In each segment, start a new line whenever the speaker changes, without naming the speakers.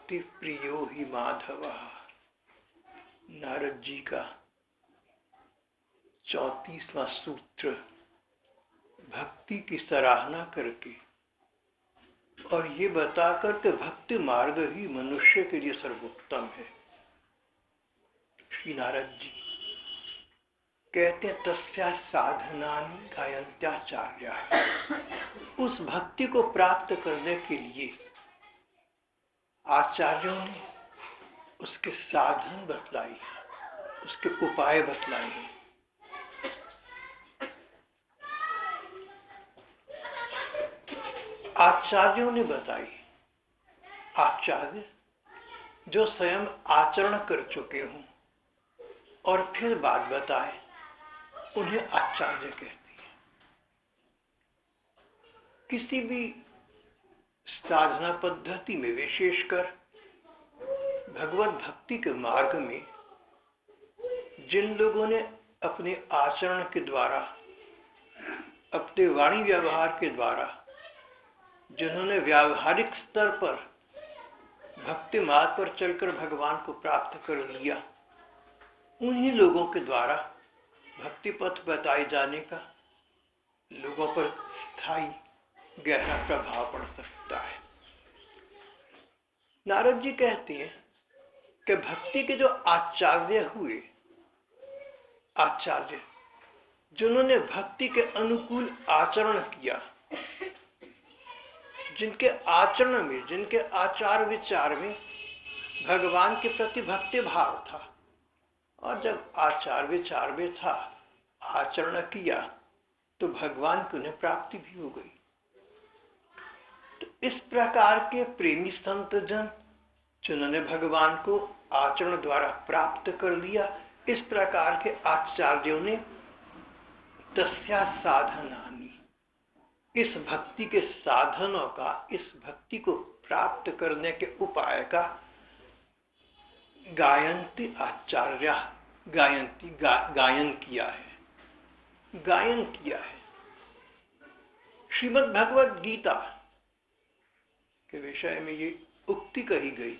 भक्ति प्रियो ही माधव। नारद जी का 34वां सूत्र भक्ति की सराहना करके और ये बताकर कि भक्ति मार्ग ही मनुष्य के लिए सर्वोत्तम है। श्री नारद जी कहते हैं तस्या साधनानि गायन्त्याचार्या। उस भक्ति को प्राप्त करने के लिए आचार्यों ने उसके साधन बतलाई, उसके उपाय बतलाए। आचार्यों ने बताई, आचार्य जो स्वयं आचरण कर चुके हों और फिर बात बताए, उन्हें आचार्य कहते हैं। किसी भी साधना पद्धति में, विशेषकर भगवत भक्ति के मार्ग में, जिन लोगों ने अपने आचरण के द्वारा, अपने वाणी व्यवहार के द्वारा, जिन्होंने व्यावहारिक स्तर पर भक्ति मार्ग पर चलकर भगवान को प्राप्त कर लिया, उन्हीं लोगों के द्वारा भक्ति पथ बताए जाने का लोगों पर स्थायी गहरा प्रभाव पड़ सकता है। नारद जी कहते हैं कि भक्ति के जो आचार्य हुए, आचार्य जिन्होंने भक्ति के अनुकूल आचरण किया, जिनके आचरण में, जिनके आचार विचार में भगवान के प्रति भक्ति भाव था, और जब आचार विचार में था, आचरण किया, तो भगवान की उन्हें प्राप्ति भी हो गई। तो इस प्रकार के प्रेमी संत जन जिन्होंने भगवान को आचरण द्वारा प्राप्त कर लिया, इस प्रकार के आचार्यों ने तस्या साधनानि, इस भक्ति के साधनों का, इस भक्ति को प्राप्त करने के उपाय का गायन्ति आचार्य, गायन्ति गायन किया है, गायन किया है। श्रीमद् भगवद गीता के विषय में ये उक्ति कही गई।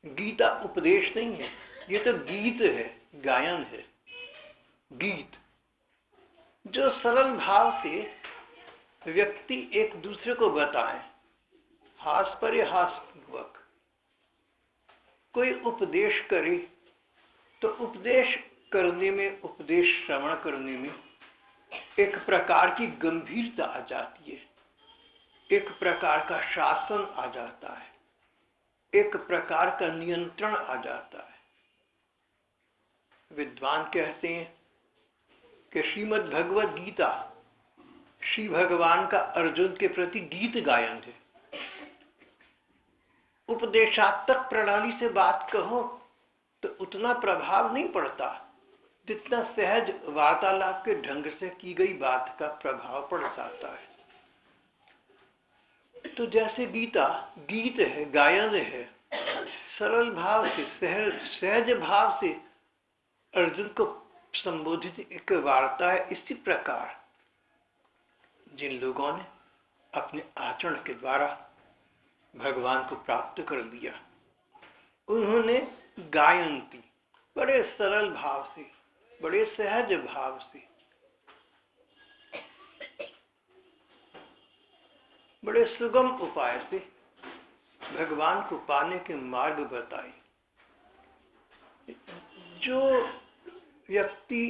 गीता उपदेश नहीं है, ये तो गीत है, गायन है। गीत जो सरल भाव से व्यक्ति एक दूसरे को बताए, हास पर हासपूर्वक कोई उपदेश करे, तो उपदेश करने में, उपदेश श्रवण करने में एक प्रकार की गंभीरता आ जाती है, एक प्रकार का शासन आ जाता है, एक प्रकार का नियंत्रण आ जाता है। विद्वान कहते हैं कि श्रीमद् भगवद गीता श्री भगवान का अर्जुन के प्रति गीत गायन है। उपदेशात्मक प्रणाली से बात कहो तो उतना प्रभाव नहीं पड़ता जितना सहज वार्तालाप के ढंग से की गई बात का प्रभाव पड़ जाता है। तो जैसे गीता गीत है, गायन है, सरल भाव से, सहज भाव से अर्जुन को संबोधित एक वार्ता है। इसी प्रकार जिन लोगों ने अपने आचरण के द्वारा भगवान को प्राप्त कर लिया, उन्होंने गायन्ति, बड़े सरल भाव से, बड़े सहज भाव से, बड़े सुगम उपाय से भगवान को पाने के मार्ग बताए। जो व्यक्ति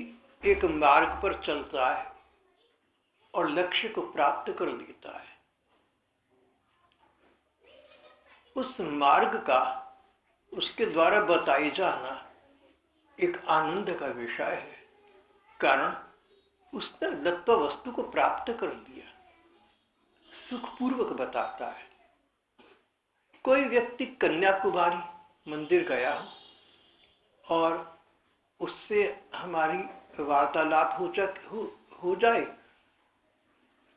एक मार्ग पर चलता है और लक्ष्य को प्राप्त कर लेता है, उस मार्ग का उसके द्वारा बताए जाना एक आनंद का विषय है। कारण उसने दत्त वस्तु को प्राप्त कर लिया, सुखपूर्वक बताता है। कोई व्यक्ति कन्याकुमारी मंदिर गया और उससे हमारी वार्तालाप हो जाए,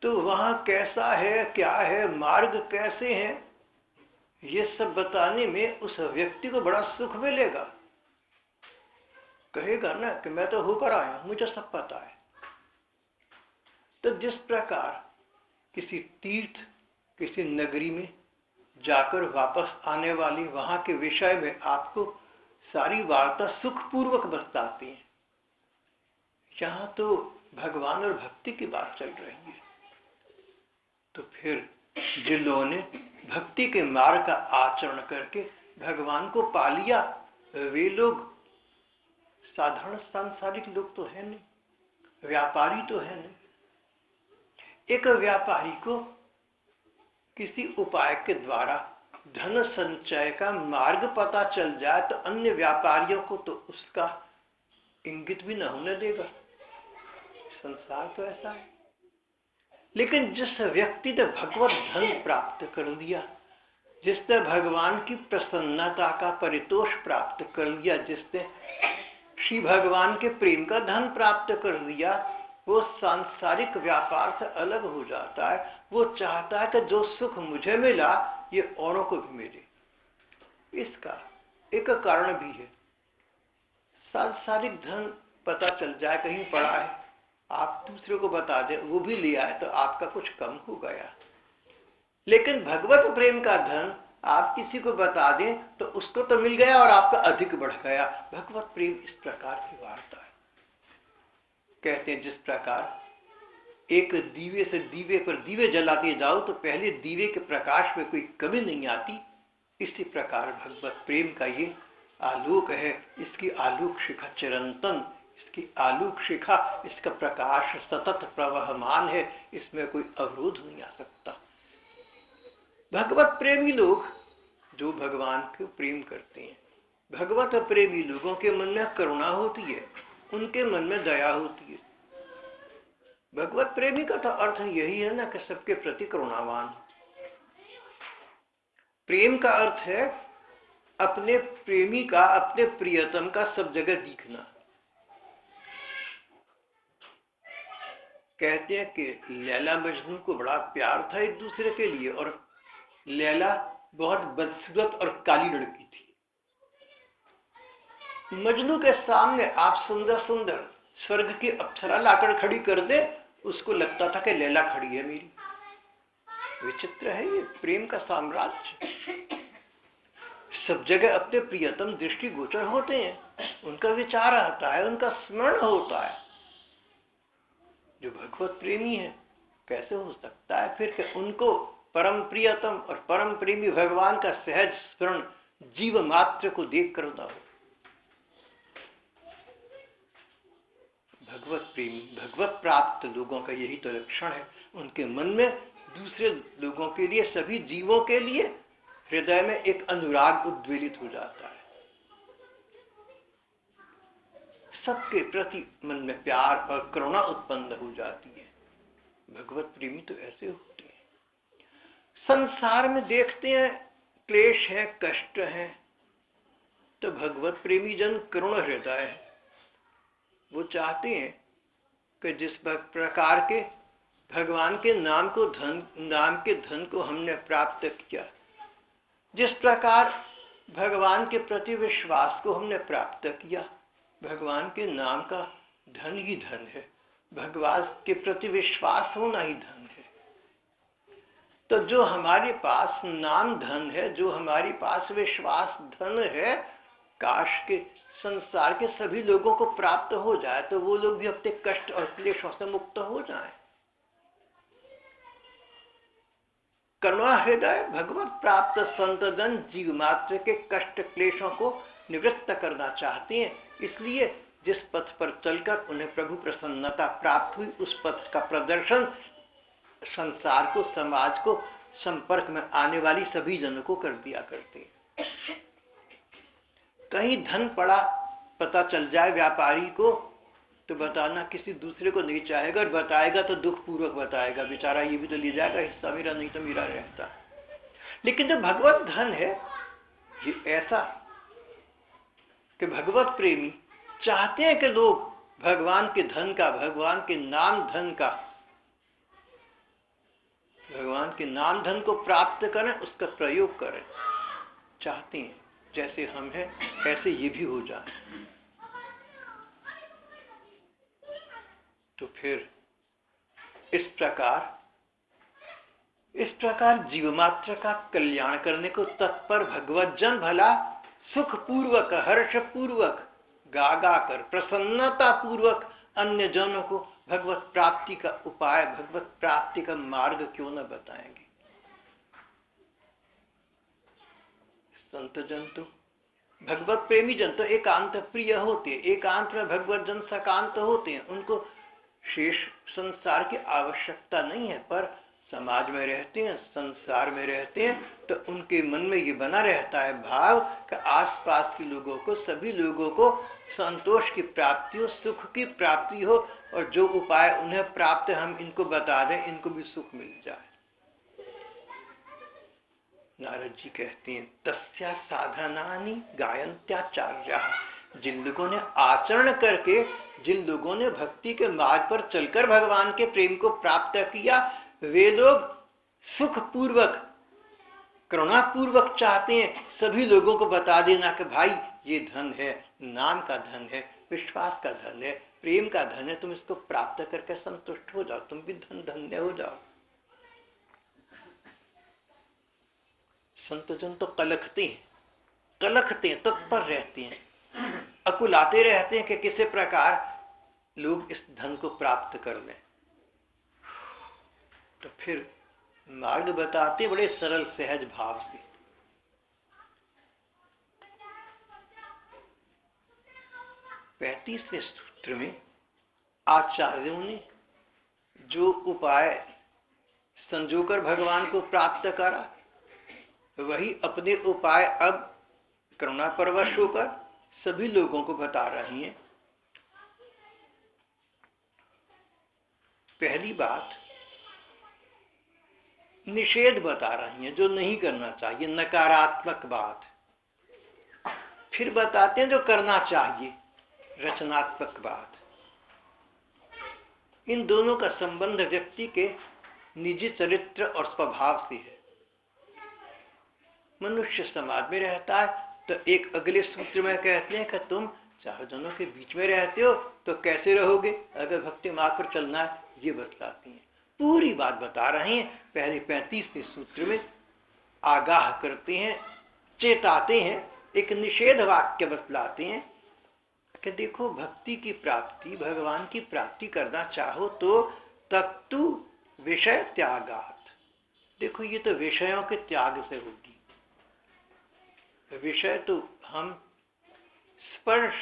तो वहां कैसा है, क्या है, मार्ग कैसे है, ये सब बताने में उस व्यक्ति को बड़ा सुख मिलेगा। कहेगा ना कि मैं तो होकर आया, मुझे सब पता है। तो जिस प्रकार किसी तीर्थ, किसी नगरी में जाकर वापस आने वाली वहां के विषय में आपको सारी वार्ता सुखपूर्वक बताती है। यहां तो भगवान और भक्ति की बात चल रही है। तो फिर जिन लोगों ने भक्ति के मार्ग का आचरण करके भगवान को पा लिया, वे लोग साधारण सांसारिक लोग तो है नहीं, व्यापारी तो है नहीं। एक व्यापारी को किसी उपाय के द्वारा धन संचय का मार्ग पता चल जाए तो अन्य व्यापारियों को तो उसका इंगित भी न होने देगा। संसार तो ऐसा है। लेकिन जिस व्यक्ति ने भगवत धन प्राप्त कर लिया, जिसने भगवान की प्रसन्नता का परितोष प्राप्त कर लिया, जिसने श्री भगवान के प्रेम का धन प्राप्त कर लिया, वो सांसारिक व्यापार से अलग हो जाता है। वो चाहता है कि जो सुख मुझे मिला ये औरों को भी मिले। इसका एक कारण भी है, सांसारिक धन पता चल जाए कहीं पड़ा है, आप दूसरे को बता दें, वो भी ले आए तो आपका कुछ कम हो गया। लेकिन भगवत प्रेम का धन आप किसी को बता दें तो उसको तो मिल गया और आपका अधिक बढ़ गया। भगवत प्रेम इस प्रकार की वार्ता है। कहते हैं जिस प्रकार एक दीवे से दीवे पर दीवे जलाते जाओ तो पहले दीवे के प्रकाश में कोई कमी नहीं आती, इसी प्रकार भगवत प्रेम का ये आलोक है। इसकी आलोक शिखा चिरंतन, इसकी आलोक शिखा, इसका प्रकाश सतत प्रवहमान है, इसमें कोई अवरोध नहीं आ सकता। भगवत प्रेमी लोग जो भगवान को प्रेम करते हैं, भगवत प्रेमी लोगों के मन में करुणा होती है, उनके मन में दया होती है। भगवत प्रेमी का तो अर्थ यही है ना कि सबके प्रति करुणावान। प्रेम का अर्थ है अपने प्रेमी का, अपने प्रियतम का सब जगह दिखना। कहते हैं कि लैला मजनू को बड़ा प्यार था एक दूसरे के लिए, और लैला बहुत बदसूरत और काली लड़की थी। मजनू के सामने आप सुंदर सुंदर स्वर्ग की अप्सरा लाकर खड़ी कर दे, उसको लगता था कि लैला खड़ी है मेरी। विचित्र है ये प्रेम का साम्राज्य। सब जगह अपने प्रियतम दृष्टि गोचर होते हैं, उनका विचार आता है, उनका स्मरण होता है। जो भगवत प्रेमी है कैसे हो सकता है फिर कि उनको परम प्रियतम और परम प्रेमी भगवान का सहज स्मरण जीव मात्र को देख कर ना हो। भगवत प्रेमी, भगवत प्राप्त लोगों का यही तो लक्षण है। उनके मन में दूसरे लोगों के लिए, सभी जीवों के लिए हृदय में एक अनुराग उद्वेलित हो जाता है। सबके प्रति मन में प्यार और करुणा उत्पन्न हो जाती है। भगवत प्रेमी तो ऐसे होते हैं। संसार में देखते हैं क्लेश है, कष्ट है, तो भगवत प्रेमी जन करुण हृदय है। वो चाहते हैं कि जिस प्रकार के भगवान के नाम के धन को हमने प्राप्त किया, जिस प्रकार भगवान के प्रति विश्वास को हमने प्राप्त किया, भगवान के नाम का धन ही धन है, भगवान के प्रति विश्वास होना ही धन है। तो जो हमारे पास नाम धन है, जो हमारे पास विश्वास धन है, काश के संसार के सभी लोगों को प्राप्त हो जाए तो वो लोग भी अपने कष्ट और क्लेशों से मुक्त हो जाएं। करुणा हृदय भगवत प्राप्त संत जन जीव मात्र के कष्ट क्लेशों को निवृत्त करना चाहते हैं। इसलिए जिस पथ पर चलकर उन्हें प्रभु प्रसन्नता प्राप्त हुई, उस पथ का प्रदर्शन संसार को, समाज को, संपर्क में आने वाली सभी जनों को कर दिया करते हैं। कहीं धन पड़ा पता चल जाए व्यापारी को तो बताना किसी दूसरे को नहीं चाहेगा, और बताएगा तो दुख पूर्वक बताएगा, बेचारा ये भी तो ले जाएगा हिस्सा मेरा, नहीं तो मेरा रहता। लेकिन जो भगवत धन है ये ऐसा कि भगवत प्रेमी चाहते हैं कि लोग भगवान के धन का, भगवान के नाम धन का, भगवान के नाम धन को प्राप्त करें, उसका प्रयोग करें। चाहते हैं जैसे हम हैं ऐसे ये भी हो जाए। तो फिर इस प्रकार इस प्रकार जीव मात्र का कल्याण करने को तत्पर भगवत जन भला सुख पूर्वक, हर्ष पूर्वक, गा गा कर, प्रसन्नता पूर्वक अन्य जनों को भगवत प्राप्ति का उपाय, भगवत प्राप्ति का मार्ग क्यों न बताएंगे। संत जन तो, भगवत प्रेमी जन तो एकांत प्रिय होते हैं, एकांत में भगवत जन सकांत होते हैं, उनको शेष संसार की आवश्यकता नहीं है, पर समाज में रहते हैं, संसार में रहते हैं, तो उनके मन में ये बना रहता है भाव कि आसपास के लोगों को, सभी लोगों को संतोष की प्राप्ति हो, सुख की प्राप्ति हो, और जो उपाय उन्हें प्राप्त है हम इनको बता दें, इनको भी सुख मिल जाए। नारद जी कहते हैं तस्या साधनानि गायन्त्याचार्याः, जिन लोगों ने आचरण करके, जिन लोगों ने भक्ति के मार्ग पर चलकर भगवान के प्रेम को प्राप्त किया, वे लोग सुख पूर्वक, करुणा पूर्वक चाहते हैं सभी लोगों को बता देना कि भाई ये धन है, नाम का धन है, विश्वास का धन है, प्रेम का धन है, तुम इसको प्राप्त करके संतुष्ट हो जाओ, तुम भी धन्य हो जाओ। संत जन तो कलखते हैं, तत्पर रहते हैं, अकुलाते रहते हैं कि किसी प्रकार लोग इस धन को प्राप्त कर लें। तो फिर मार्ग बताते बड़े सरल सहज भाव से। 35वें सूत्र में आचार्यों ने जो उपाय संजोकर भगवान को प्राप्त करा, वही अपने उपाय अब करुणा परवश होकर सभी लोगों को बता रही हैं। पहली बात निषेध बता रही हैं, जो नहीं करना चाहिए, नकारात्मक बात। फिर बताते हैं जो करना चाहिए, रचनात्मक बात। इन दोनों का संबंध व्यक्ति के निजी चरित्र और स्वभाव से है। मनुष्य समाज में रहता है तो एक अगले सूत्र में कहते हैं कि तुम चार जनों के बीच में रहते हो तो कैसे रहोगे अगर भक्ति मार्ग पर चलना है, ये बतलाती हैं। पूरी बात बता रहे हैं। पहले 35वें सूत्र में आगाह करते हैं, चेताते हैं, एक निषेध वाक्य बतलाते हैं कि देखो भक्ति की प्राप्ति, भगवान की प्राप्ति करना चाहो तो तत्तु विषय त्यागात। देखो ये तो विषयों के त्याग से होगी। विषय तो हम स्पर्श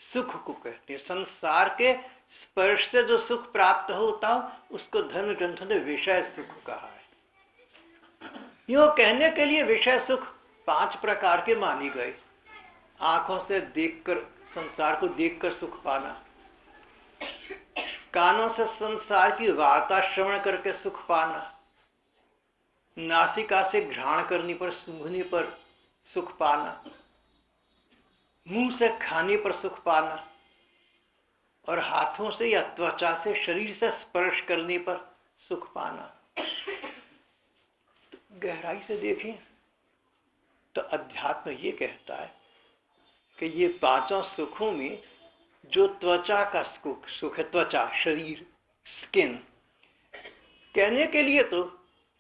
सुख को कहते हैं। संसार के स्पर्श से जो सुख प्राप्त होता हो उसको धर्म ग्रंथों ने विषय सुख कहा है। यूं कहने के लिए विषय सुख 5 प्रकार के माने गए। आंखों से देखकर, संसार को देखकर सुख पाना, कानों से संसार की वार्ता श्रवण करके सुख पाना, नासिका से घ्राण करने पर, सूंघने पर सुख पाना, मुंह से खाने पर सुख पाना, और हाथों से या त्वचा से, शरीर से स्पर्श करने पर सुख पाना। तो गहराई से देखें तो अध्यात्म ये कहता है कि ये 5 सुखों में जो त्वचा का सुख है, त्वचा, शरीर, स्किन, कहने के लिए तो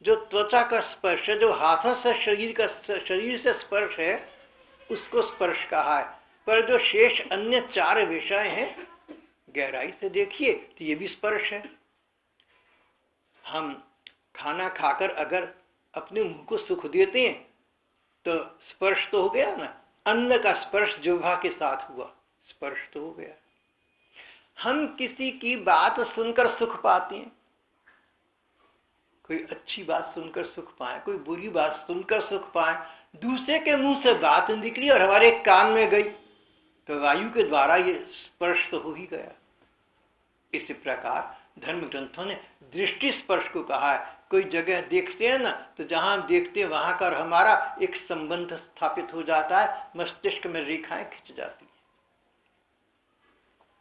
जो त्वचा का स्पर्श है, जो हाथों से शरीर से स्पर्श है, उसको स्पर्श कहा है। पर जो शेष अन्य 4 विषय हैं, गहराई से देखिए तो ये भी स्पर्श है। हम खाना खाकर अगर अपने मुंह को सुख देते हैं तो स्पर्श तो हो गया ना। अन्न का स्पर्श जिह्वा के साथ हुआ, स्पर्श तो हो गया। हम किसी की बात सुनकर सुख पाते हैं, कोई अच्छी बात सुनकर सुख पाए, कोई बुरी बात सुनकर सुख पाए। दूसरे के मुंह से बात निकली और हमारे कान में गई तो वायु के द्वारा ये स्पर्श तो हो ही गया। इसी प्रकार धर्म ग्रंथों ने दृष्टि स्पर्श को कहा है। कोई जगह देखते हैं ना, तो जहां हम देखते हैं वहां का हमारा एक संबंध स्थापित हो जाता है, मस्तिष्क में रेखाएं खिंच जाती हैं।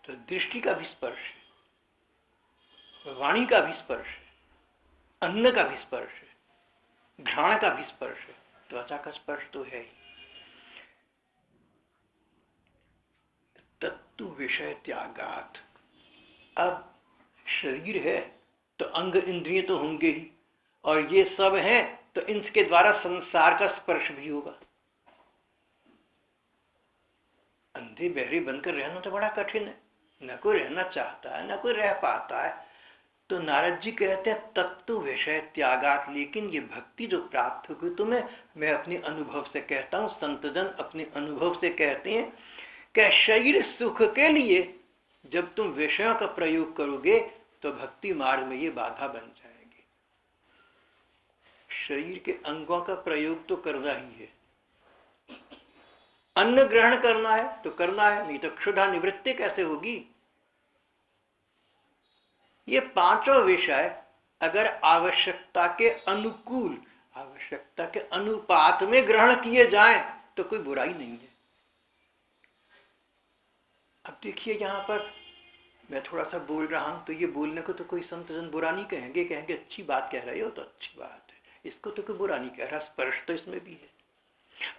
तो दृष्टि का भी स्पर्श है, वाणी का भी स्पर्श है, अन्न का भी स्पर्श है, घ्राण का भी स्पर्श है, त्वचा का स्पर्श तो है ही। तत्तु विषय त्यागात। अब शरीर है तो अंग इंद्रिय तो होंगे ही, और ये सब हैं, तो इनके द्वारा संसार का स्पर्श भी होगा। अंधे बहरे बनकर रहना तो बड़ा कठिन है, न कोई रहना चाहता है, न कोई रह पाता है। तो नारद जी कहते हैं तत्व विषय त्यागात, लेकिन ये भक्ति जो प्राप्त होगी तुम्हें, मैं अपने अनुभव से कहता हूं, संतजन अपने अनुभव से कहते हैं कि शरीर सुख के लिए जब तुम विषयों का प्रयोग करोगे तो भक्ति मार्ग में ये बाधा बन जाएगी। शरीर के अंगों का प्रयोग तो करना ही है, अन्न ग्रहण करना है तो करना है, नहीं तो क्षुधा निवृत्ति कैसे होगी। ये पांचों विषय अगर आवश्यकता के अनुकूल, आवश्यकता के अनुपात में ग्रहण किए जाएं तो कोई बुराई नहीं है। अब देखिए यहां पर मैं थोड़ा सा बोल रहा हूं तो ये बोलने को तो कोई संतजन बुरा नहीं कहेंगे, कहेंगे अच्छी बात कह रहे हो तो अच्छी बात है, इसको तो कोई बुरा नहीं कह रहा, स्पर्श तो इसमें भी है।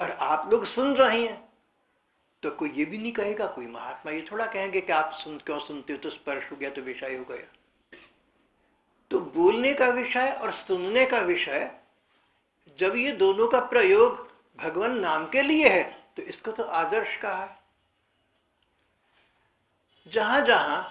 और आप लोग सुन रहे हैं तो कोई ये भी नहीं कहेगा, कोई महात्मा ये थोड़ा कहेंगे कि आप क्यों सुनते हो, तो स्पर्श हो गया तो विषय हो गया। तो बोलने का विषय और सुनने का विषय, जब ये दोनों का प्रयोग भगवान नाम के लिए है तो इसको तो आदर्श कहा है। जहां जहां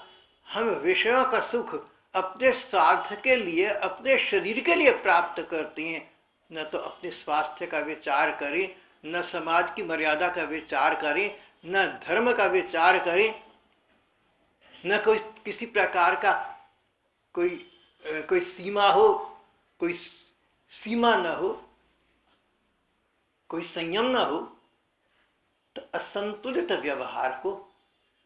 हम विषयों का सुख अपने स्वार्थ के लिए, अपने शरीर के लिए प्राप्त करते हैं, न तो अपने स्वास्थ्य का विचार करें, न समाज की मर्यादा का विचार करें, न धर्म का विचार करें, न कोई किसी प्रकार का कोई सीमा हो, कोई सीमा न हो, कोई संयम न हो, तो असंतुलित व्यवहार को,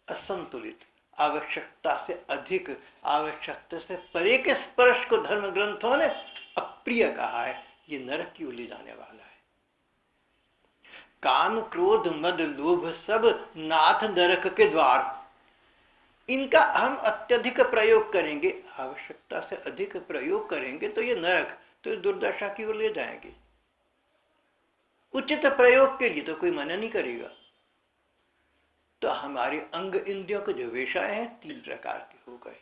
असंतुलित, आवश्यकता से अधिक, आवश्यकता से परे के स्पर्श को धर्म ग्रंथों ने अप्रिय कहा है। ये नरक की ओर ले जाने वाला है। काम क्रोध मद लोभ सब नाथ नरक के द्वार, इनका हम अत्यधिक प्रयोग करेंगे, आवश्यकता से अधिक प्रयोग करेंगे तो ये नरक, तो दुर्दशा की ओर ले जाएंगे। उचित प्रयोग के लिए तो कोई मना नहीं करेगा। तो हमारे अंग इंद्रियों के जो विषय हैं 3 प्रकार के हो गए।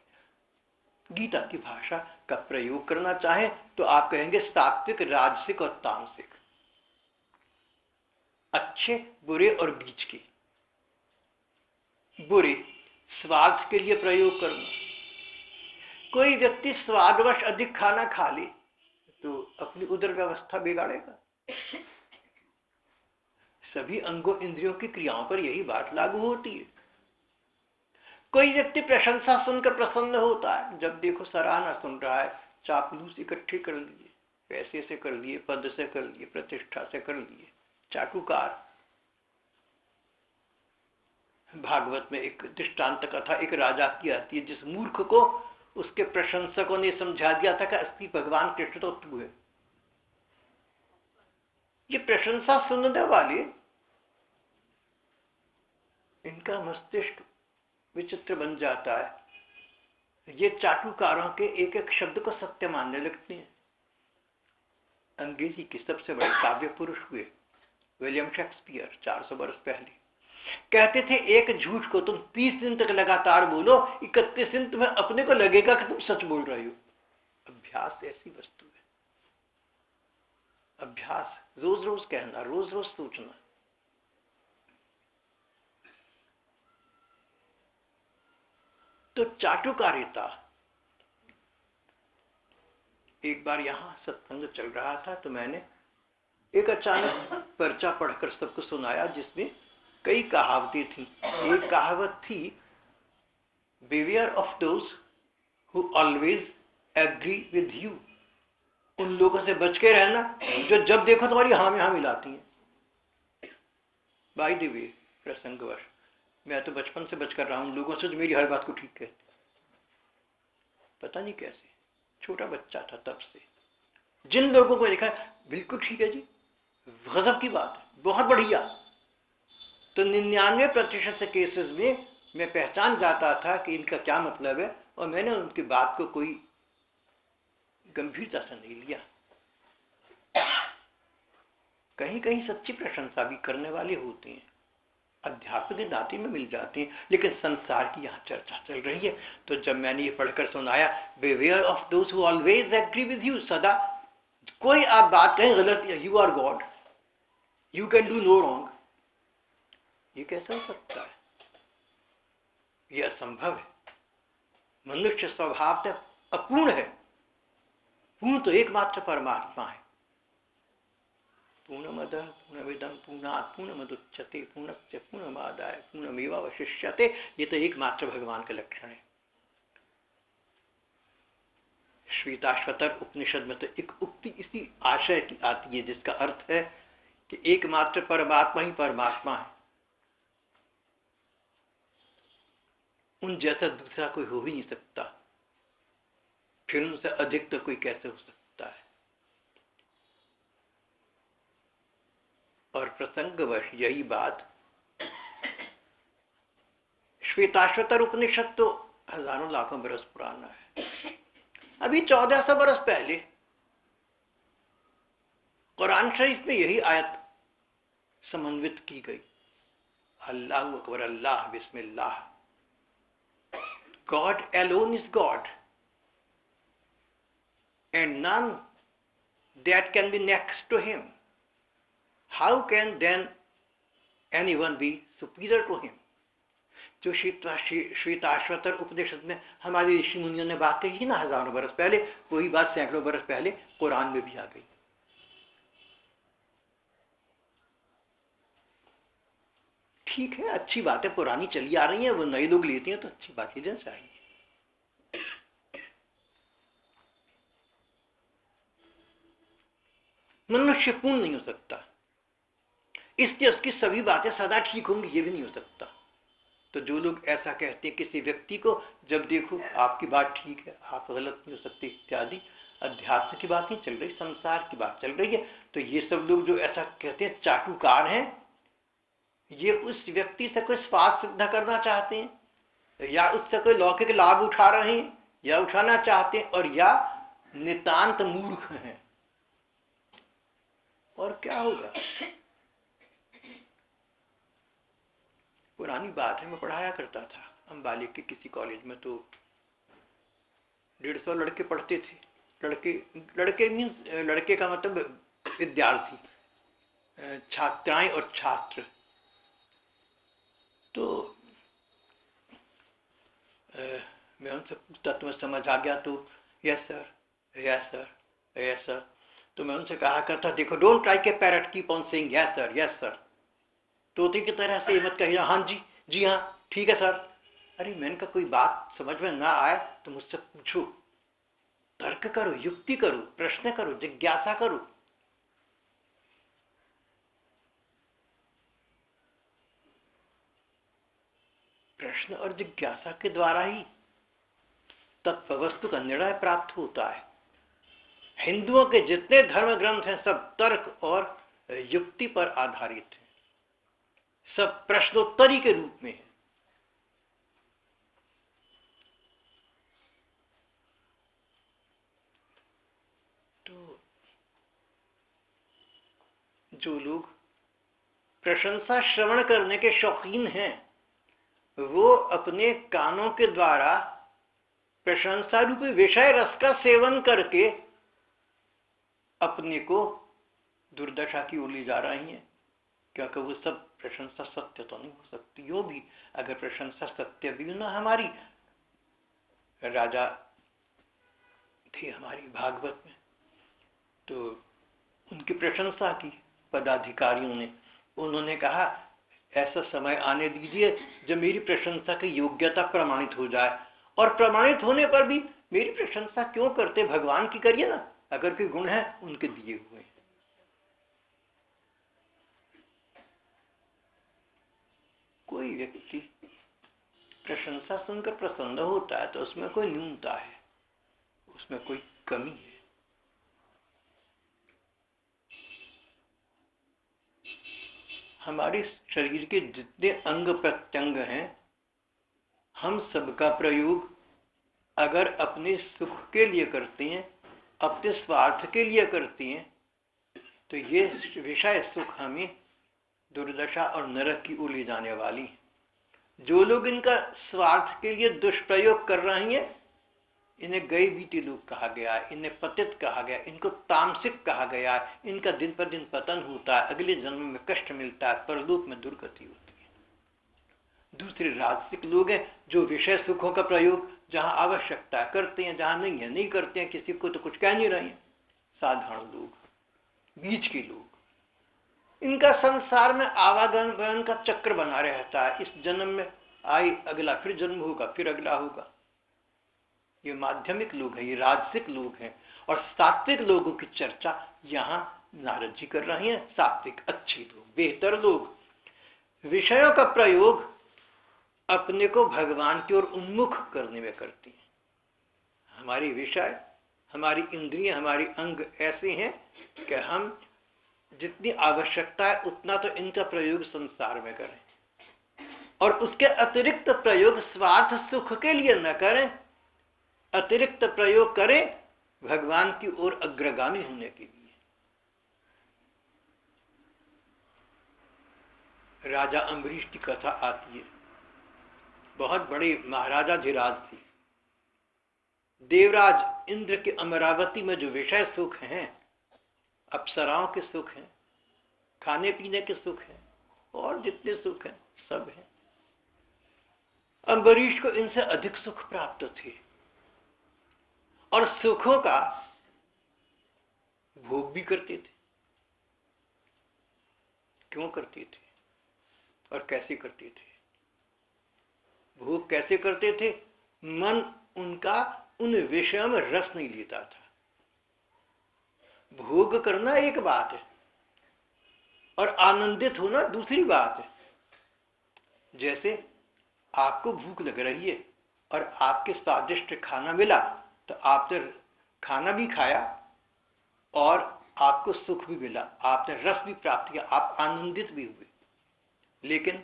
गीता की भाषा का प्रयोग करना चाहें तो आप कहेंगे सात्विक, राजसिक और तामसिक, अच्छे, बुरे और बीच के। बुरे स्वाद के लिए प्रयोग करना, कोई व्यक्ति स्वादवश अधिक खाना खा ले तो अपनी उदर व्यवस्था बिगाड़ेगा। सभी अंगों इंद्रियों की क्रियाओं पर यही बात लागू होती है। कोई व्यक्ति प्रशंसा सुनकर प्रसन्न होता है, जब देखो सराहना सुन रहा है, चापलूस इकट्ठे कर लिए, पैसे से कर लिए, पद से कर लिए, प्रतिष्ठा से कर लिए, चाटुकार। भागवत में एक दृष्टांत कथा एक राजा की आती है, जिस मूर्ख को उसके प्रशंसकों ने समझा दिया था कि असली भगवान कृष्ण तो तू है। ये प्रशंसा सुनने वाले, इनका मस्तिष्क विचित्र बन जाता है। ये चाटुकारों के एक एक शब्द को सत्य मानने लगते हैं। अंग्रेजी के सबसे बड़े काव्य पुरुष हुए विलियम शेक्सपियर 400 वर्ष पहले, कहते थे एक झूठ को तुम 30 दिन तक लगातार बोलो, 31 दिन तुम्हें अपने को लगेगा कि तुम सच बोल रहे हो। अभ्यास ऐसी वस्तु है। अभ्यास, रोज रोज कहना, रोज रोज सोचना। तो चाटुकारिता, एक बार यहां सत्संग चल रहा था तो मैंने एक अचानक पर्चा पढ़कर सबको सुनाया, जिसमें कई कहावतें थी। एक कहावत थी, beware of those who always agree with you, उन लोगों से बच के रहना जो जब देखो तुम्हारी हाँ में हाँ मिलाती हैं। बाय द वे, प्रसंगवश मैं तो बचपन से बचकर रहा हूं लोगों से जो मेरी हर बात को ठीक कहते, पता नहीं कैसे, छोटा बच्चा था तब से। जिन लोगों को देखा बिल्कुल ठीक है जी, गजब की बात है, बहुत बढ़िया, तो 99% केसेस में मैं पहचान जाता था कि इनका क्या मतलब है, और मैंने उनकी बात को कोई गंभीरता से नहीं लिया। कहीं कहीं सच्ची प्रशंसा भी करने वाले होते हैं, अध्यात्म के नाते में मिल जाते हैं, लेकिन संसार की यहाँ चर्चा चल रही है। तो जब मैंने ये पढ़कर सुनाया, beware of those who always agree with you, सदा कोई आप बात कहें गलत, you are God, you can do no wrong, ये कैसे हो सकता है? ये असंभव है। मनुष्य स्वभाव से अपूर्ण है। पूर्ण तो एकमात्र परमात्मा है। पूर्णमदः पूर्णमिदं पूर्णात् पूर्णमुदच्यते पूर्णस्य पूर्णमादाय पूर्णमेवावशिष्यते, ये तो एकमात्र भगवान का लक्षण है। श्वेताश्वतर उपनिषद में तो एक उक्ति इसी आशय की आती है, जिसका अर्थ है कि एकमात्र परमात्मा ही परमात्मा है, उन जैसा दूसरा कोई हो ही नहीं सकता, फिर उनसे अधिक तो कोई कैसे हो सकता है। और प्रसंगवश यही बात श्वेताश्वतर उपनिषद तो हजारों लाखों बरस पुराना है। अभी 1400 बरस पहले कुरान शरीफ में यही आयत समन्वित की गई, अल्लाह अकबर, अल्लाह बिस्मिल्लाह, God alone is God and none that can be next to him. How can then anyone be superior to him? जो श्वेताश्वतर उपनिषद में हमारे ऋषि मुनियों ने बात कही ना हजारों बरस पहले, वही बात सैकड़ों बरस पहले कुरान में भी आ गई। ठीक है, अच्छी बातें पुरानी चली आ रही हैं, वो नए लोग लेते हैं तो अच्छी बात लेना चाहिए। मनुष्य पूर्ण नहीं हो सकता, इसलिए उसकी सभी बातें सदा ठीक होंगी ये भी नहीं हो सकता। तो जो लोग ऐसा कहते हैं किसी व्यक्ति को, जब देखो आपकी बात ठीक है, आप गलत नहीं हो सकते इत्यादि, अध्यात्म की बात नहीं चल रही, संसार की बात चल रही है, तो ये सब लोग जो ऐसा कहते हैं चाटुकार हैं, ये उस व्यक्ति से कोई स्वार्थ सिद्ध करना चाहते हैं, या उससे कोई लौकिक लाभ उठा रहे हैं या उठाना चाहते हैं, और या नितांत मूर्ख हैं। और क्या होगा? पुरानी बात है, मैं पढ़ाया करता था अम्बालिक के किसी कॉलेज में, तो 150 लड़के पढ़ते थे। लड़के मीन्स लड़के का मतलब विद्यार्थी, छात्राएं और छात्र। तो मैं उनसे पूछता, तुम्हें समझ आ गया? तो yes sir, yes sir, yes sir. तो मैं उनसे कहा करता, देखो डोंट ट्राई के parrot keep on saying yes sir, yes sir. तोते की तरह से मत कहिए हाँ जी, जी हाँ, ठीक है सर। अरे मैंने कहा कोई बात समझ में ना आए तो मुझसे पूछो, तर्क करो, युक्ति करो, प्रश्न करो, जिज्ञासा करो। प्रश्न और जिज्ञासा के द्वारा ही तत्वस्तु का निर्णय प्राप्त होता है। हिंदुओं के जितने धर्म ग्रंथ हैं सब तर्क और युक्ति पर आधारित हैं, सब प्रश्नोत्तरी के रूप में है। तो जो लोग प्रशंसा श्रवण करने के शौकीन हैं, वो अपने कानों के द्वारा प्रशंसा रूपी विषय रस का सेवन करके अपने को दुर्दशा की ओर ले जा रही हैं, क्योंकि वो सब प्रशंसा सत्य तो नहीं हो सकती। यो भी अगर प्रशंसा सत्य भी ना, हमारी राजा थे हमारी भागवत में, तो उनकी प्रशंसा की पदाधिकारियों ने, उन्होंने कहा ऐसा समय आने दीजिए जब मेरी प्रशंसा की योग्यता प्रमाणित हो जाए, और प्रमाणित होने पर भी मेरी प्रशंसा क्यों करते, भगवान की करिए ना, अगर कोई गुण है उनके दिए हुए। कोई व्यक्ति प्रशंसा सुनकर प्रसन्न होता है तो उसमें कोई न्यूनता है, उसमें कोई कमी है। हमारे शरीर के जितने अंग प्रत्यंग हैं, हम सबका प्रयोग अगर अपने सुख के लिए करते हैं, अपने स्वार्थ के लिए करते हैं, तो ये विषय सुख हमें दुर्दशा और नरक की ओर ले जाने वाली है। जो लोग इनका स्वार्थ के लिए दुष्प्रयोग कर रहे हैं, इन्हें गए बीते लोग कहा गया है, इन्हें पतित कहा गया, इनको तामसिक कहा गया है, इनका दिन पर दिन पतन होता है, अगले जन्म में कष्ट मिलता है, परलोक में दुर्गति होती है। दूसरे राजसिक लोग हैं जो विषय सुखों का प्रयोग जहां आवश्यकता है करते हैं, जहां नहीं है नहीं करते हैं, किसी को तो कुछ कह नहीं रहे हैं। साधारण लोग, बीच के लोग, इनका संसार में आवागमन का चक्र बना रहता है। इस जन्म में आई, अगला फिर जन्म होगा, फिर अगला होगा। ये माध्यमिक लोग हैं, ये राजसिक लोग हैं। और सात्विक लोगों की चर्चा यहाँ नारद जी कर रहे हैं। सात्विक अच्छे लोग, बेहतर लोग विषयों का प्रयोग अपने को भगवान की ओर उन्मुख करने में करती हैं। हमारी विषय, हमारी इंद्रियां, हमारी अंग ऐसे हैं कि हम जितनी आवश्यकता है उतना तो इनका प्रयोग संसार में करें, और उसके अतिरिक्त प्रयोग स्वार्थ सुख के लिए न करें, अतिरिक्त प्रयोग करें भगवान की ओर अग्रगामी होने के लिए। राजा अम्बरीश की कथा आती है। बहुत बड़े महाराजा धीराज थे। देवराज इंद्र के अमरावती में जो विषय सुख हैं, अप्सराओं के सुख हैं, खाने पीने के सुख हैं, और जितने सुख हैं सब हैं। अम्बरीश को इनसे अधिक सुख प्राप्त थे, और सुखों का भोग भी करते थे। क्यों करते थे और कैसे करते थे? भोग कैसे करते थे? मन उनका उन विषयों में रस नहीं लेता था। भोग करना एक बात है और आनंदित होना दूसरी बात है। जैसे आपको भूख लग रही है और आपके स्वादिष्ट खाना मिला, तो आपने खाना भी खाया और आपको सुख भी मिला, आपने रस भी प्राप्त किया, आप आनंदित भी हुए। लेकिन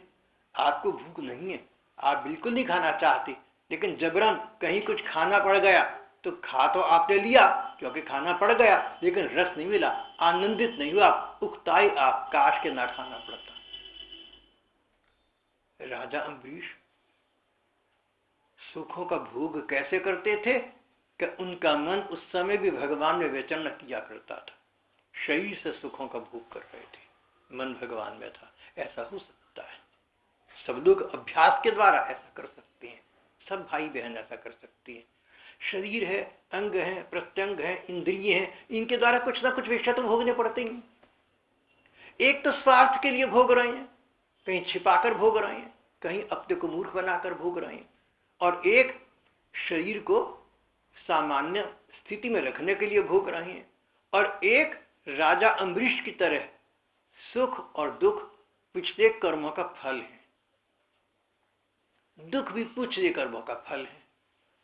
आपको भूख नहीं है, आप बिल्कुल नहीं खाना चाहते, लेकिन जबरन कहीं कुछ खाना पड़ गया तो खा तो आपने लिया क्योंकि खाना पड़ गया, लेकिन रस नहीं मिला, आनंदित नहीं हुआ, उकताई आप, काश के ना खाना पड़ता। राजा अम्बरीश सुखों का भोग कैसे करते थे कि उनका मन उस समय भी भगवान में विचरण किया करता था। शरीर से सुखों का भोग कर रहे थे, मन भगवान में था। ऐसा हो सकता है, सब लोग अभ्यास के द्वारा ऐसा कर सकते हैं, सब भाई बहन ऐसा कर सकते हैं। शरीर है, अंग है, प्रत्यंग है, इंद्रिय है, इनके द्वारा कुछ ना कुछ विषय तो भोगने पड़ते ही। एक तो स्वार्थ के लिए भोग रहे हैं, कहीं छिपाकर भोग रहे हैं, कहीं अपने को मूर्ख बनाकर भोग रहे हैं, और एक शरीर को सामान्य स्थिति में रखने के लिए भोग रहे हैं, और एक राजा अम्बरीश की तरह सुख और दुख पिछले कर्मों का फल है। दुख भी पिछले कर्मों का फल है,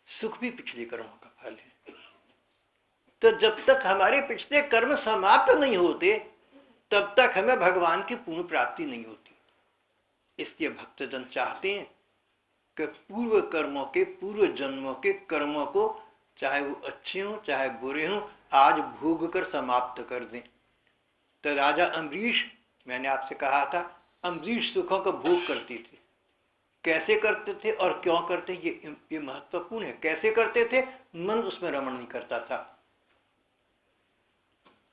सुख भी पिछले कर्मों का फल है। तो जब तक हमारे पिछले कर्म समाप्त नहीं होते, तब तक हमें भगवान की पूर्ण प्राप्ति नहीं होती। इसलिए भक्तजन चाहते हैं कि पूर्व कर्मों के, पूर्व जन्मों के कर्मों को, चाहे वो अच्छे हों चाहे बुरे हों, आज भोग कर समाप्त कर दें। तो राजा अम्बरीश, मैंने आपसे कहा था, अम्बरीश सुखों का भोग करते थे। कैसे करते थे और क्यों करते, ये महत्वपूर्ण है। कैसे करते थे? मन उसमें रमण नहीं करता था,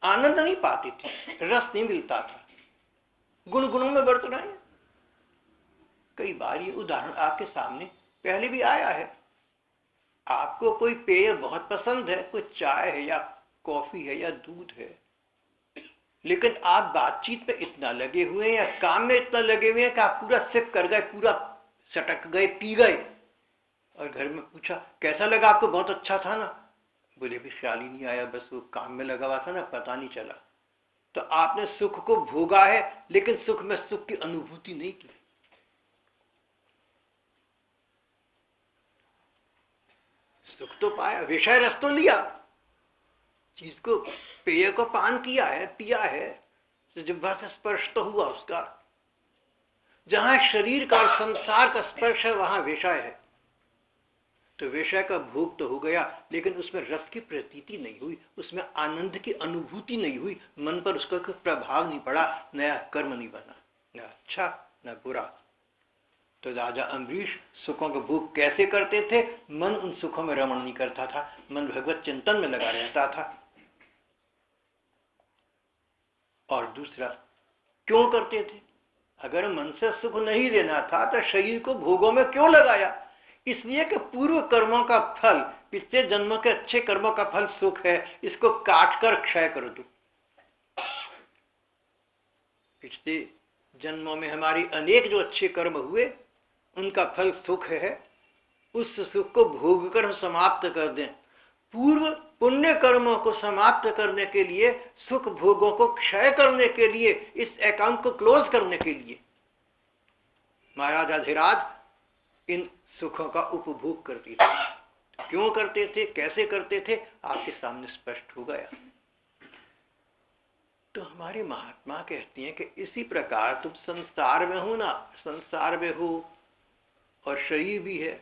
आनंद नहीं पाते थे, रस नहीं मिलता था, गुण गुणों में बरत रहे हैं। कई बार ये उदाहरण आपके सामने पहले भी आया है। आपको कोई पेय बहुत पसंद है, कोई चाय है या कॉफी है या दूध है, लेकिन आप बातचीत पे इतना लगे हुए हैं या काम में इतना लगे हुए हैं कि आप पूरा सिप कर गए, पूरा सटक गए, पी गए, और घर में पूछा कैसा लगा आपको? बहुत अच्छा था ना। बोले भी ख्याल ही नहीं आया, बस वो काम में लगा हुआ था ना, पता नहीं चला। तो आपने सुख को भोगा है, लेकिन सुख में सुख की अनुभूति नहीं की। सुख तो पाया, विषय रस तो लिया, चीज को, पेय को पान किया है, पिया है, तो जिह्वा से स्पर्श तो हुआ उसका। जहां शरीर का और संसार का स्पर्श है वहां विषय है, तो विषय का भोग तो हो गया, लेकिन उसमें रस की प्रतीति नहीं हुई, उसमें आनंद की अनुभूति नहीं हुई, मन पर उसका कोई प्रभाव नहीं पड़ा, नया कर्म नहीं बना, न अच्छा न बुरा। तो राजा अम्बरीश सुखों को भोग कैसे करते थे? मन उन सुखों में रमण नहीं करता था, मन भगवत चिंतन में लगा रहता था। और दूसरा, क्यों करते थे? अगर मन से सुख नहीं लेना था तो शरीर को भोगों में क्यों लगाया? इसलिए कि पूर्व कर्मों का फल, पिछले जन्मों के अच्छे कर्मों का फल सुख है, इसको काट कर क्षय कर दो। पिछले जन्मों में हमारी अनेक जो अच्छे कर्म हुए उनका फल सुख है, उस सुख को भोग कर हम समाप्त कर दें। पूर्व पुण्य कर्मों को समाप्त करने के लिए, सुख भोगों को क्षय करने के लिए, इस अकाउंट को क्लोज करने के लिए महाराज अधिराज इन सुखों का उपभोग करते थे। क्यों करते थे, कैसे करते थे, आपके सामने स्पष्ट हो गया। तो हमारे महात्मा कहते हैं कि इसी प्रकार तुम संसार में हो ना, संसार में हो और शरीर भी है,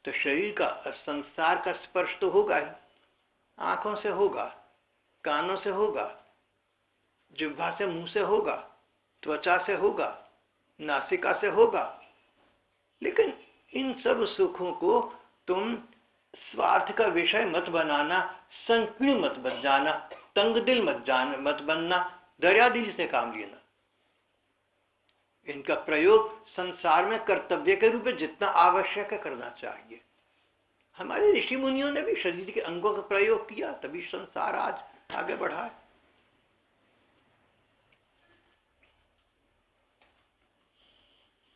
तो शरीर का, संसार का स्पर्श तो होगा ही, आंखों से होगा, कानों से होगा, जिह्वा से, मुंह से होगा, त्वचा से होगा, नासिका से होगा। लेकिन इन सब सुखों को तुम स्वार्थ का विषय मत बनाना, संकीर्ण मत बन जाना, तंग दिल मत बनना, दरियादिली से काम लेना। इनका प्रयोग संसार में कर्तव्य के रूप में जितना आवश्यक है करना चाहिए। हमारे ऋषि मुनियों ने भी शरीर के अंगों का प्रयोग किया, तभी संसार आज आगे बढ़ा है।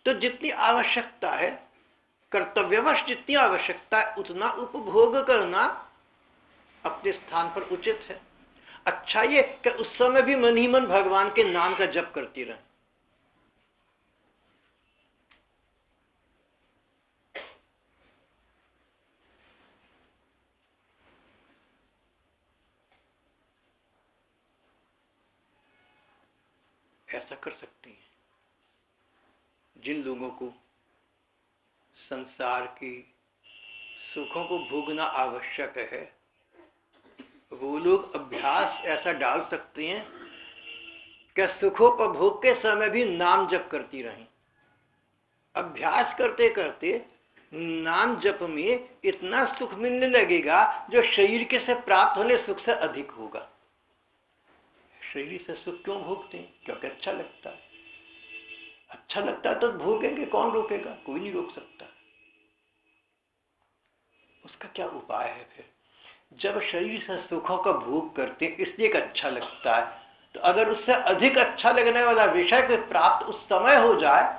तो जितनी आवश्यकता है, कर्तव्यवश जितनी आवश्यकता है, उतना उपभोग करना अपने स्थान पर उचित है। अच्छा ये कि उस समय भी मन ही मन भगवान के नाम का जप करती रहे। ऐसा कर सकते हैं। जिन लोगों को संसार की सुखों को भोगना आवश्यक है, वो लोग अभ्यास ऐसा डाल सकते हैं कि सुखोपभोग के समय भी नाम जप करती रहें। अभ्यास करते करते नाम जप में इतना सुख मिलने लगेगा जो शरीर के से प्राप्त होने सुख से अधिक होगा। शरीर से सुख क्यों भोगते हैं? क्योंकि अच्छा लगता है। अच्छा लगता है तो भोगेंगे, कौन रोकेगा? कोई नहीं रोक सकता। उसका क्या उपाय है फिर? जब शरीर से सुखों का भोग करते हैं इसलिए कि अच्छा लगता है, तो अगर उससे अधिक अच्छा लगने वाला विषय को प्राप्त उस समय हो जाए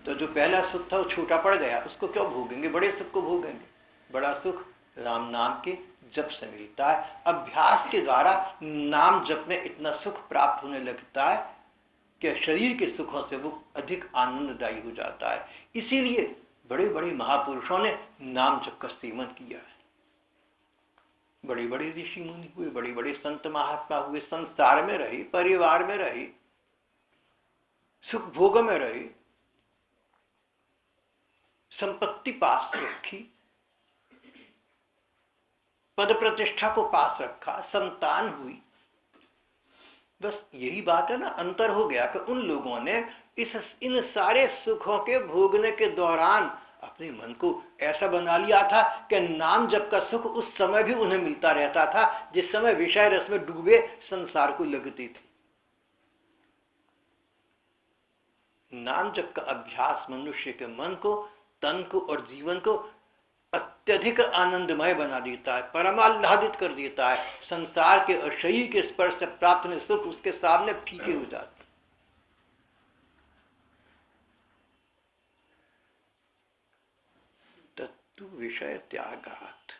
तो जो पहला सुख था वो छूटा पड़ गया, उसको क्यों भोगेंगे? बड़े सुख को भोगेंगे। बड़ा सुख राम नाम के जप से मिलता है। अभ्यास के द्वारा नाम जप में इतना सुख प्राप्त होने लगता है कि शरीर के सुखों से वो अधिक आनंददायी हो जाता है। इसीलिए बड़े बड़े महापुरुषों ने नाम जप का सेवन किया है। बड़े बड़े ऋषि मुनि हुए, बड़े बड़े संत महात्मा हुए, संसार में रहे, परिवार में रहे, सुख भोग में रहे, संपत्ति पास रखी, पद प्रतिष्ठा को पास रखा, संतान हुई। बस यही बात है ना, अंतर हो गया कि उन लोगों ने इन सारे सुखों के भोगने के दौरान अपने मन को ऐसा बना लिया था कि नाम जप का सुख उस समय भी उन्हें मिलता रहता था जिस समय विषय रस में डूबे संसार को लगती थी। नाम जप का अभ्यास मनुष्य के मन को, तन को और जीवन को अत्यधिक आनंदमय बना देता है, परमाह्लादित कर देता है। संसार के और शरीर के स्पर्श से प्राप्त होने सुख उसके सामने फीके हो जाते। तत्तु विषय त्यागात।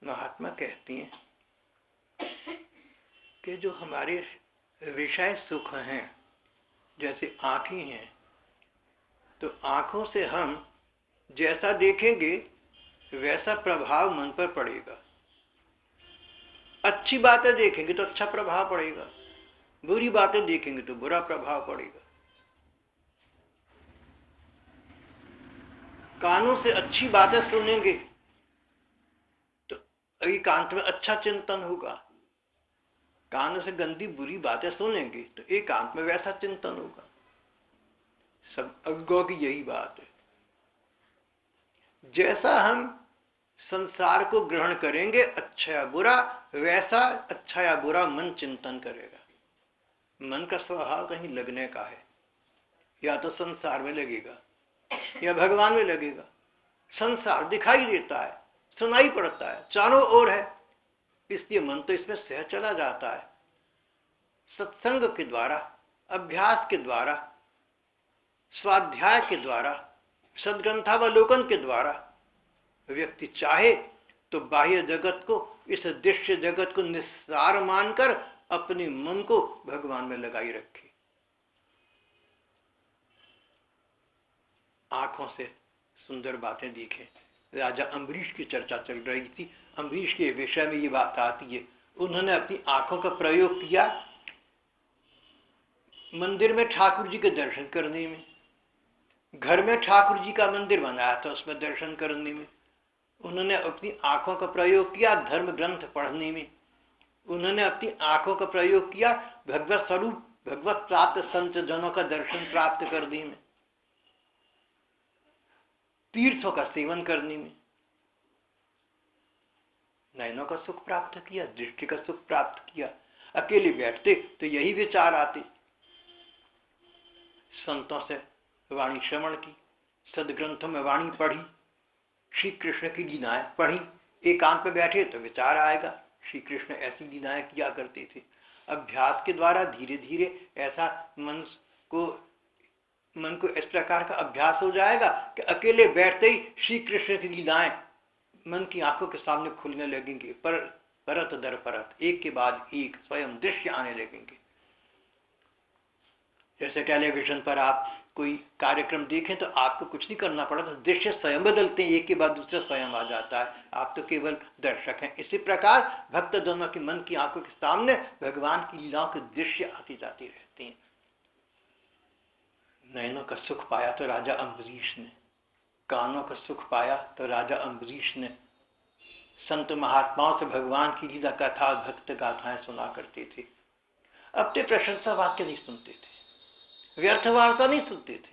महात्मा कहती हैं कि जो हमारे विषय सुख हैं, जैसे आंखें हैं, तो आंखों से हम जैसा देखेंगे वैसा प्रभाव मन पर पड़ेगा। अच्छी बातें देखेंगे तो अच्छा प्रभाव पड़ेगा, बुरी बातें देखेंगे तो बुरा प्रभाव पड़ेगा। कानों से अच्छी बातें सुनेंगे तो एकांत में अच्छा चिंतन होगा, कानों से गंदी बुरी बातें सुनेंगे तो एकांत में वैसा चिंतन होगा। सब अज्ञों की यही बात है। जैसा हम संसार को ग्रहण करेंगे अच्छा या बुरा, वैसा अच्छा या बुरा मन चिंतन करेगा। मन का स्वभाव कहीं लगने का है, या तो संसार में लगेगा या भगवान में लगेगा। संसार दिखाई देता है, सुनाई पड़ता है, चारों ओर है, इसलिए मन तो इसमें सह चला जाता है। सत्संग के द्वारा, अभ्यास के द्वारा, स्वाध्याय के द्वारा, सद्ग्रंथावलोकन के द्वारा व्यक्ति चाहे तो बाह्य जगत को, इस दृश्य जगत को निस्सार मानकर अपने मन को भगवान में लगाई रखे। आंखों से सुंदर बातें देखें। राजा अम्बरीश की चर्चा चल रही थी, अम्बरीश के विषय में ये बात आती है। उन्होंने अपनी आंखों का प्रयोग किया मंदिर में ठाकुर जी के दर्शन करने में, घर में ठाकुर जी का मंदिर बनाया था उसमें दर्शन करने में। उन्होंने अपनी आंखों का प्रयोग किया धर्म ग्रंथ पढ़ने में। उन्होंने अपनी आंखों का प्रयोग किया भगवत स्वरूप, भगवत प्राप्त संत जनों का दर्शन प्राप्त करने में, तीर्थों का सेवन करने में। नयनों का सुख प्राप्त किया, दृष्टि का सुख प्राप्त किया। अकेले बैठते तो यही विचार आते। संतों से वाणी श्रवण की, सदग्रंथों में वाणी पढ़ी, श्री कृष्ण की लीलाएं पढ़ी, एकांत पे बैठे तो विचार आएगा श्री कृष्ण ऐसी लीलाएं किया करते थे। अभ्यास के द्वारा धीरे धीरे ऐसा मन को इस प्रकार का अभ्यास हो जाएगा कि अकेले बैठते ही श्री कृष्ण की लीलाएं मन की आंखों के सामने खुलने लगेंगे, परत दर परत, एक के बाद एक स्वयं दृश्य आने लगेंगे। जैसे टेलीविजन पर आप कोई कार्यक्रम देखें तो आपको कुछ नहीं करना पड़ा, तो दृश्य स्वयं बदलते हैं, एक के बाद दूसरा स्वयं आ जाता है, आप तो केवल दर्शक हैं। इसी प्रकार भक्त दोनों के मन की आंखों के सामने भगवान की लीलाओं के दृश्य आती जाती रहते हैं। नयनों का सुख पाया तो राजा अम्बरीश ने, कानों का सुख पाया तो राजा अम्बरीश ने। संत महात्माओं से भगवान की लीला कथा, भक्त गाथाएं सुना करते थे। अपने प्रशंसा वाक्य नहीं सुनते थे, व्यर्थ वार्ता नहीं सुनते थे।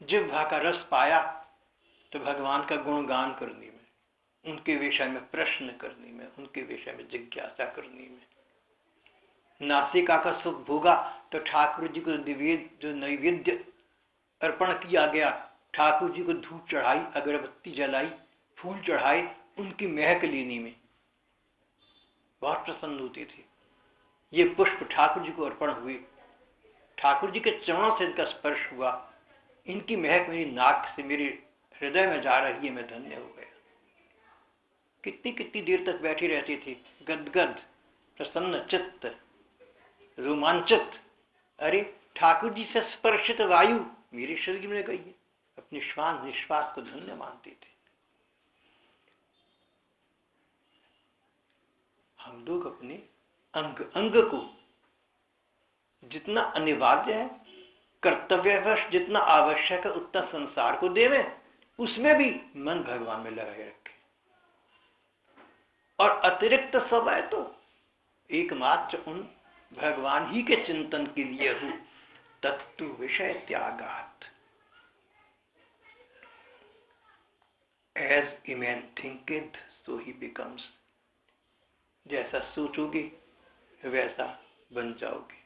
जिह्वा का रस पाया तो भगवान का गुणगान करने में, उनके विषय में प्रश्न करने में, उनके विषय में जिज्ञासा करने में। नासिका का सुख भोगा तो ठाकुर जी को जो नैवेद्य अर्पण किया गया, ठाकुर जी को धूप चढ़ाई, अगरबत्ती जलाई, फूल चढ़ाए, उनकी महक लेने में बहुत प्रसन्न होते थे। ये पुष्प ठाकुर जी को अर्पण हुए, ठाकुर जी के चरणों से इनका स्पर्श हुआ, इनकी महक मेरी नाक से मेरे हृदय में जा रही है, मैं धन्य हो गया। कितनी कितनी देर तक बैठे रहते थे, गदगद, प्रसन्न चित्त, रोमांचित। अरे ठाकुर जी से स्पर्शित वायु मेरे शरीर में गई है, अपने श्वास निश्वास को धन्य मानते थे। हम लोग अपने अंग अंग को जितना अनिवार्य है, कर्तव्यवश जितना आवश्यक है, उतना संसार को देवें, उसमें भी मन भगवान में लगाए रखें। और अतिरिक्त समय तो एकमात्र उन भगवान ही के चिंतन के लिए हो। तत्तु विषय त्यागात। As a man thinketh so he becomes. जैसा सोचोगे वैसा बन जाओगे।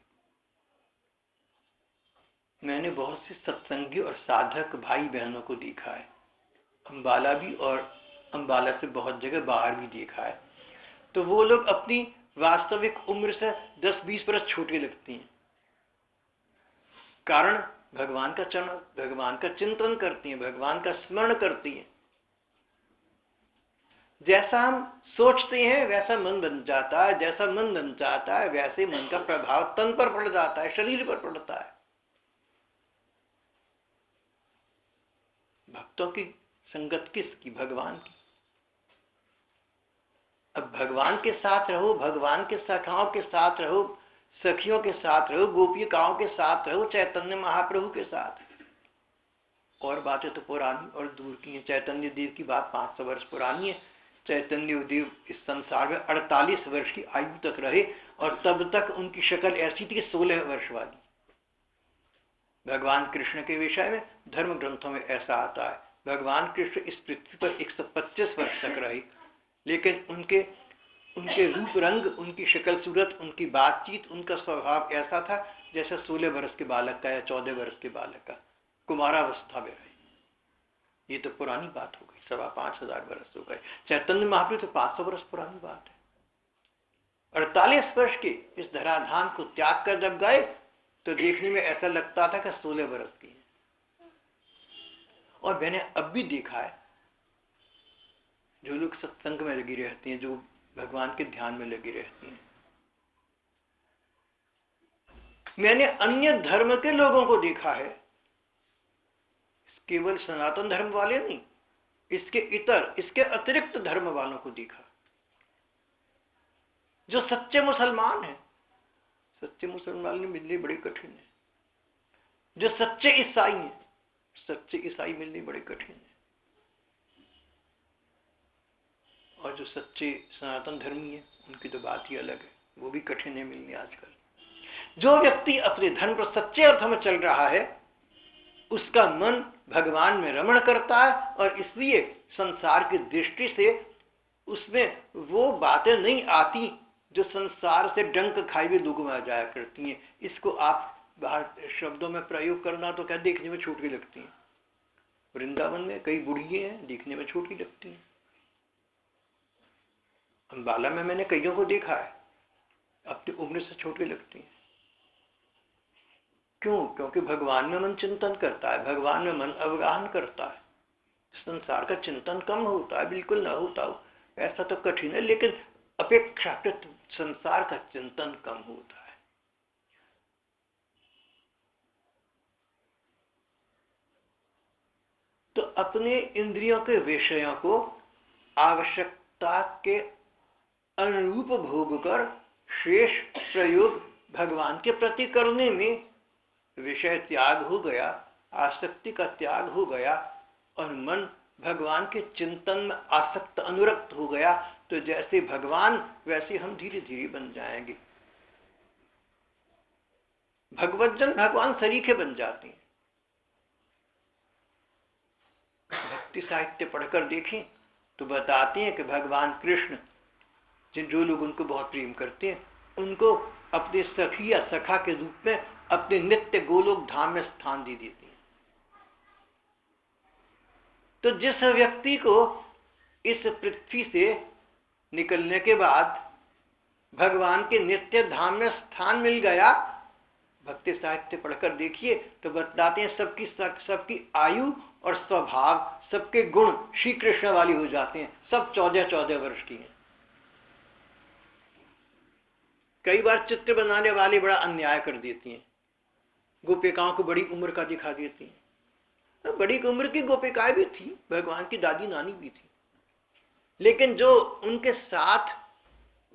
मैंने बहुत से सत्संगी और साधक भाई बहनों को देखा है, अंबाला भी और अंबाला से बहुत जगह बाहर भी देखा है। तो वो लोग अपनी वास्तविक उम्र से 10-20 वर्ष छोटे लगते हैं। कारण भगवान का चरण, भगवान का चिंतन करती हैं, भगवान का स्मरण करती हैं। जैसा हम सोचते हैं वैसा मन बन जाता है, जैसा मन बन जाता है वैसे मन का प्रभाव तन पर पड़ जाता है, शरीर पर पड़ता है। भक्तों की संगत किसकी? भगवान की। अब भगवान के साथ रहो, भगवान के सखाओं के साथ रहो, सखियों के साथ रहो, गोपिकाओं के साथ रहो, चैतन्य महाप्रभु के साथ। और बातें तो पुरानी और दूर की हैं। चैतन्य देव की बात 500 वर्ष पुरानी है। चैतन्य देव इस संसार में 48 वर्ष की आयु तक रहे और तब तक उनकी शक्ल ऐसी थी कि 16 वर्ष वाली। भगवान कृष्ण के विषय में धर्म ग्रंथों में ऐसा आता है, भगवान कृष्ण इस पृथ्वी पर 125 वर्ष तक रहे, लेकिन उनके रूप रंग, उनकी शक्ल सूरत, उनकी बातचीत, उनका स्वभाव ऐसा था जैसे 16 वर्ष के बालक का या 14 वर्ष के बालक का, कुमारावस्था में रहे। ये तो पुरानी बात हो गई, 5,500 वर्ष हो गए। चैतन्य महाप्रभु तो 500 वर्ष पुरानी बात है। 48 वर्ष के इस धराधाम को त्याग कर जब गए तो देखने में ऐसा लगता था कि 16 वर्ष की है। और मैंने अब भी देखा है, जो लोग सत्संग में लगी रहती हैं, जो भगवान के ध्यान में लगी रहती हैं, मैंने अन्य धर्म के लोगों को देखा है, केवल सनातन धर्म वाले नहीं, इसके अतिरिक्त धर्म वालों को देखा, जो सच्चे मुसलमान हैं। सच्चे मुसलमान मिलने बड़े कठिन है। जो सच्चे ईसाई हैं, सच्चे ईसाई मिलने बड़े कठिन है। और जो सच्चे सनातन धर्मी हैं, उनकी तो बात ही अलग है, वो भी कठिन है मिलने आजकल। जो व्यक्ति अपने धर्म पर सच्चे अर्थ में चल रहा है, उसका मन भगवान में रमण करता है, और इसलिए संसार की दृष्टि से उसमें वो बातें नहीं आती जो संसार से डंक खाई हुए लोगों में आ जाया करती हैं। इसको आप बाहर शब्दों में प्रयोग करना तो क्या देखने में छोटी लगती हैं। वृंदावन में कई बुढ़िये हैं, देखने में छोटी लगती हैं। अंबाला में मैंने कईयों को देखा है, अपनी उम्र से छोटी लगती हैं। क्यों? क्योंकि भगवान में मन चिंतन करता है, भगवान में मन अवगाहन करता है। संसार का चिंतन कम होता है, बिल्कुल ना होता हो ऐसा तो कठिन है, लेकिन अपेक्षाकृत संसार का चिंतन कम होता है। तो अपने इंद्रियों के विषयों को आवश्यकता के अनुरूप भोग कर शेष प्रयोग भगवान के प्रति करने में विषय त्याग हो गया, आसक्ति का त्याग हो गया, और मन भगवान के चिंतन में आसक्त अनुरक्त हो गया, तो जैसे भगवान वैसे हम धीरे धीरे बन जाएंगे। भगवज्जन भगवान सरीखे बन जाते हैं। भक्ति साहित्य पढ़कर देखें तो बताते हैं कि भगवान कृष्ण जो लोग उनको बहुत प्रेम करते हैं, उनको अपने सखी या सखा के रूप में अपने नित्य गोलोक धाम में स्थान दे देते हैं। तो जिस व्यक्ति को इस पृथ्वी से निकलने के बाद भगवान के नित्य धाम में स्थान मिल गया, भक्ति साहित्य पढ़कर देखिए तो बताते हैं सबकी आयु और स्वभाव, सबके गुण श्री कृष्ण वाली हो जाते हैं। सब 14-14 वर्ष की हैं। कई बार चित्र बनाने वाले बड़ा अन्याय कर देती हैं, गोपिकाओं को बड़ी उम्र का दिखा देती हैं। तो बड़ी उम्र की गोपिकाएं भी थी, भगवान की दादी नानी भी थी, लेकिन जो उनके साथ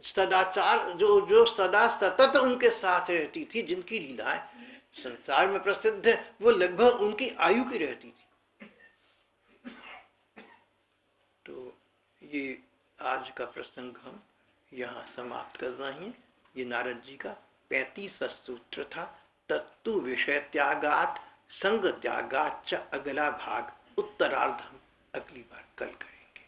सदाचार, जो सदा सतत उनके साथ रहती थी, जिनकी लीलाएं संसार में प्रसिद्ध है, वो लगभग उनकी आयु की रहती थी। तो ये आज का प्रसंग हम यहाँ समाप्त कर रहे हैं। ये नारद जी का 35वां सूत्र था। तत्तु विषय त्यागात संग त्यागात च अगला भाग उत्तरार्ध हम अगली बार कल करेंगे।